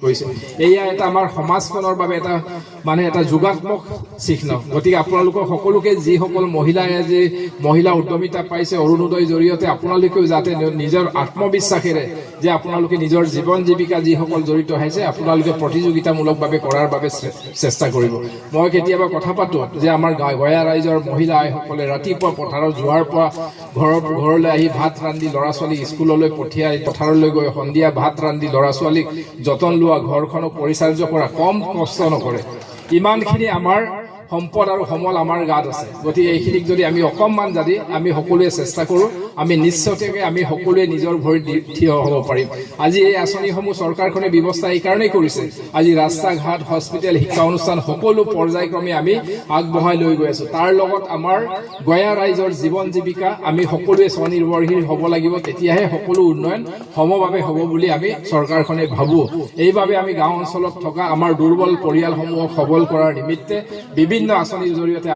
কৰিছে। এয়া এটা আমাৰ সমাজখনৰ বাবে এটা মানে এটা যোগাত্মক চিহ্ন। গতিকে আপোনালোকৰ সকলোকে যিসকল মহিলাই আজি মহিলা উদ্যমিতা পাইছে অৰুণোদয়ৰ জৰিয়তে আপোনালোকেও যাতে নিজৰ আত্মবিশ্বাসেৰে যে আপোনালোকে নিজৰ জীৱন জীৱিকা যিসকল জড়িত হৈছে আপোনালোকে প্ৰতিযোগিতামূলকভাৱে কৰাৰ বাবে চেষ্টা কৰিব। মই কেতিয়াবা কথা পাতোঁ যে আমাৰ গয়া ৰাইজৰ মহিলা আইসকলে ৰাতিপুৱা পথাৰত যোৱাৰ পৰা ঘৰলৈ আহি ভাত ৰান্ধি ল'ৰা ছোৱালীক স্কুললৈ পঠিয়াই পথাৰলৈ গৈ সন্ধিয়া ভাত ৰান্ধি ল'ৰা ছোৱালীক যতন লোৱা ঘৰখনক পৰিচাৰ্য কৰা কম কষ্ট নকৰে। ইমানখিনি আমাৰ সম্পদ আৰু সমল আমাৰ গাত আছে। গতিকে এইখিনিক যদি আমি অকণমান যদি আমি সকলোৱে চেষ্টা কৰোঁ আমি নিশ্চয়কৈ আমি সকলোৱে নিজৰ ভৰিত থিয় হ'ব পাৰিম। আজি এই আঁচনিসমূহ চৰকাৰখনে ব্যৱস্থা এইকাৰণেই কৰিছে আজি ৰাস্তা ঘাট হস্পিটেল শিক্ষা অনুষ্ঠান সকলো পৰ্যায়ক্ৰমে আমি আগবঢ়াই লৈ গৈ আছোঁ। তাৰ লগত আমাৰ গয়া ৰাইজৰ জীৱন জীৱিকা আমি সকলোৱে স্বনিৰ্ভৰশীল হ'ব লাগিব। তেতিয়াহে সকলো উন্নয়ন সমভাৱে হ'ব বুলি আমি চৰকাৰখনে ভাবোঁ। এইবাবে আমি গাঁও অঞ্চলত থকা আমাৰ দুৰ্বল পৰিয়ালসমূহক সবল কৰাৰ নিমিত্তে বিভিন্ন আঁচনিৰ জৰিয়তে